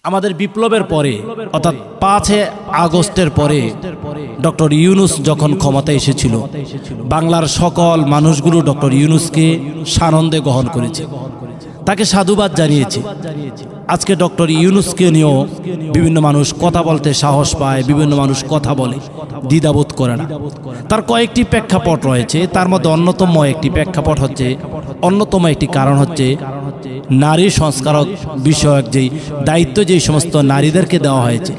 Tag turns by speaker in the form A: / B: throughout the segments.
A: আমাদের বিপ্লবের পরে অর্থাৎ 5 আগস্টের পরে ডক্টর ইউনূস যখন ক্ষমতায় এসেছিল, বাংলার সকল মানুষগুলো ডক্টর ইউনূসকে সানন্দে গ্রহণ করেছে, তাকে সাধুবাদ জানিয়েছে। আজকে ডক্টর ইউনূসকে নিয়েও বিভিন্ন মানুষ কথা বলতে সাহস পায়, বিভিন্ন মানুষ কথা বলে, দ্বিধাবোধ করে না। তার কয়েকটি প্রেক্ষাপট রয়েছে, তার মধ্যে অন্যতম একটি প্রেক্ষাপট হচ্ছে, অন্যতম একটি কারণ হচ্ছে নারী সংস্কারক বিষয়ক যেই দায়িত্ব যেই সমস্ত নারীদেরকে দেওয়া হয়েছে,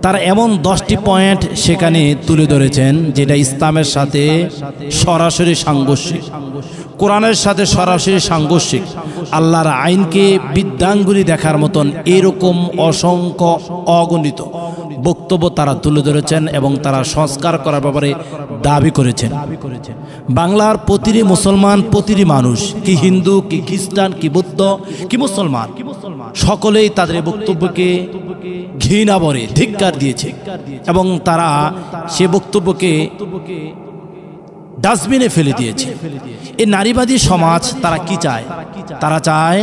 A: তারা এমন 10টি পয়েন্ট সেখানে তুলে ধরেছেন যেটা ইসলামের সাথে সরাসরি সাংঘর্ষিক, কোরআনের সাথে সরাসরি সাংঘর্ষিক। আল্লাহর আইনকে বৃদ্ধাঙ্গুলি দেখার মতন এরকম অসংখ্য অগণিত বক্তব্য তারা তুলে ধরেছেন এবং তারা সংস্কার করার ব্যাপারে দাবি করেছেন। বাংলার প্রতিটি মুসলমান, প্রতিটি মানুষ, কি হিন্দু, কি খ্রিস্টান, কি বৌদ্ধ, কি মুসলমান, সকলেই তাদের বক্তব্যকে ঘৃণা ভরে ধিক্কার দিয়েছে এবং তারা সে বক্তব্যকে ডাস্টবিনে ফেলে দিয়েছে। এই নারীবাদী সমাজ তারা কি চায়? তারা চায়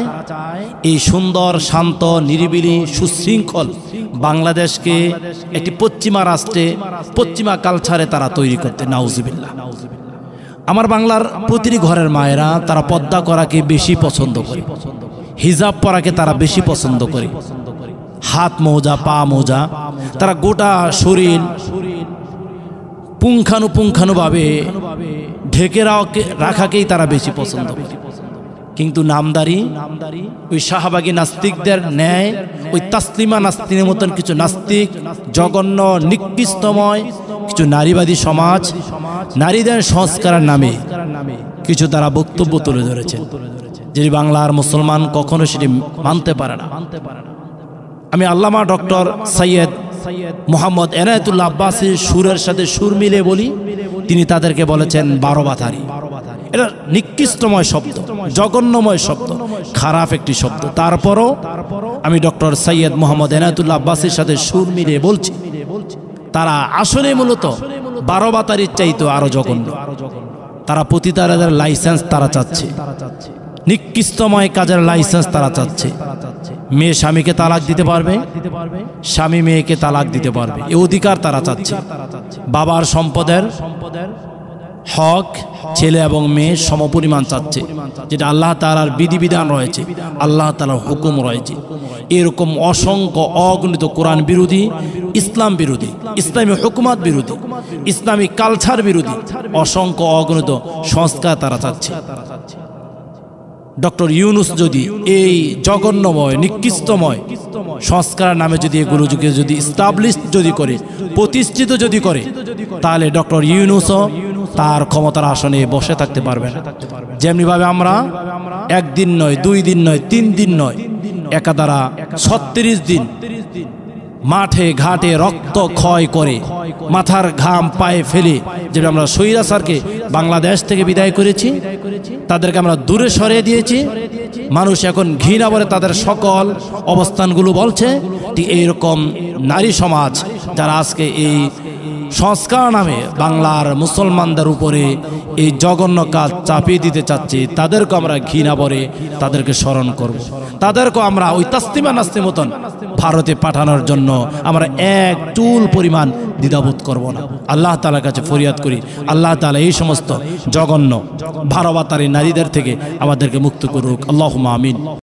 A: এই সুন্দর, শান্ত, নিরিবিলি, সুশৃঙ্খল বাংলাদেশকে একটি পশ্চিমা রাষ্ট্রে, পশ্চিমা কালচারে তারা তৈরি করতে। নাউজুবিল্লাহ। আমার বাংলার প্রতিটি ঘরের মায়েরা তারা পর্দা করাকে বেশি পছন্দ করে, হিজাব পরাকে তারা বেশি পছন্দ করে, হাত মোজা, পা মোজা, তারা গোটা শরীর পুঙ্খানুপুঙ্খানুভাবে ঢেকে রাখাকেই তারা বেশি পছন্দ করে। কিন্তু নামদারি, ওই শাহবাগী নাস্তিকদের ন্যায় ওই তাসলিমা নাস্তিনের মতন কিছু নাস্তিক, জঘন্য নিকৃষ্টময় কিছু নারীবাদী সমাজ নারীদের সংস্কারের নামে কিছু তারা বক্তব্য তুলে ধরেছেন, যেটি বাংলার মুসলমান কখনো সেটি মানতে পারে না। আমি আল্লামা ডক্টর সৈয়দ মোহাম্মদ এনায়েতুল্লাহ আব্বাসীর সুরের সাথে সুর মিলে বলি, তিনি তাদেরকে বলেছেন 12 বাতারি। এটা নিকৃষ্টময় শব্দ, জঘন্যময় শব্দ, খারাপ একটি শব্দ। তারপরও আমি ডক্টর সৈয়দ মোহাম্মদ এনায়েতুল্লাহ আব্বাসীর সাথে সুর মিলে বলছি, তারা আসলে মূলত 12 বাতারির চাইতো আরো জঘন্য। তারা পতিতাদের লাইসেন্স তারা চাচ্ছে, নিকৃষ্টময় কাজের লাইসেন্স তারা চাচ্ছে। মেয়ে স্বামীকে তালাক দিতে পারবে, স্বামী মেয়েকে তালাক দিতে পারবে, এই অধিকার তারা চাচ্ছে। বাবার সম্পদের হক ছেলে এবং মেয়ে সমপরিমাণ চাচ্ছে, যেটা আল্লাহ তাআলার বিধিবিধান রয়েছে, আল্লাহ তাআলার হুকুম রয়েছে। এরকম অসংখ্য অগণিত কোরআন বিরোধী, ইসলাম বিরোধী, ইসলামী হুকুমাত বিরোধী, ইসলামী কালচার বিরোধী অসংখ্য অগণিত সংস্কার তারা চাচ্ছে। ডক্টর ইউনূস যদি এই জঘন্যময়, নিকৃষ্টময় সংস্কারের নামে যদি এগুলো যদি ইস্টাবলিশ যদি করে, প্রতিষ্ঠিত যদি করে, তাহলে ডক্টর ইউনূসও তার ক্ষমতার আসনে বসে থাকতে পারবে না। যেমনিভাবে আমরা 1 দিন নয়, 2 দিন নয়, 3 দিন নয়, একাধারা 36 দিন মাঠে ঘাটে রক্ত ক্ষয় করে, মাথার ঘাম পায়ে ফেলে যে আমরা স্বৈরাচারকে বাংলাদেশ থেকে বিদায় করেছি, তাদেরকে আমরা দূরে সরিয়ে দিয়েছি। মানুষ এখন ঘৃণা ভরে তাদের সকল অবস্থানগুলো বলছে। ঠিক এইরকম নারী সমাজ যারা আজকে এই সংস্কার নামে বাংলার মুসলমানদের উপরে এই জঘন্য কাজ চাপিয়ে দিতে চাচ্ছে, তাদেরকে আমরা ঘৃণা ভরে তাদেরকে স্মরণ করব। তাদেরকে আমরা ওই তাসলিমা নাস্তির মতন ভারতে পাঠানোর জন্য আমরা এক চুল পরিমাণ দ্বিধাবোধ করব না। আল্লাহ তাআলার কাছে ফরিয়াদ করি, আল্লাহ তাআলা এই সমস্ত জঘন্য 12 বাতারি নারীদের থেকে আমাদেরকে মুক্ত করুক। আল্লাহুম্মা আমিন।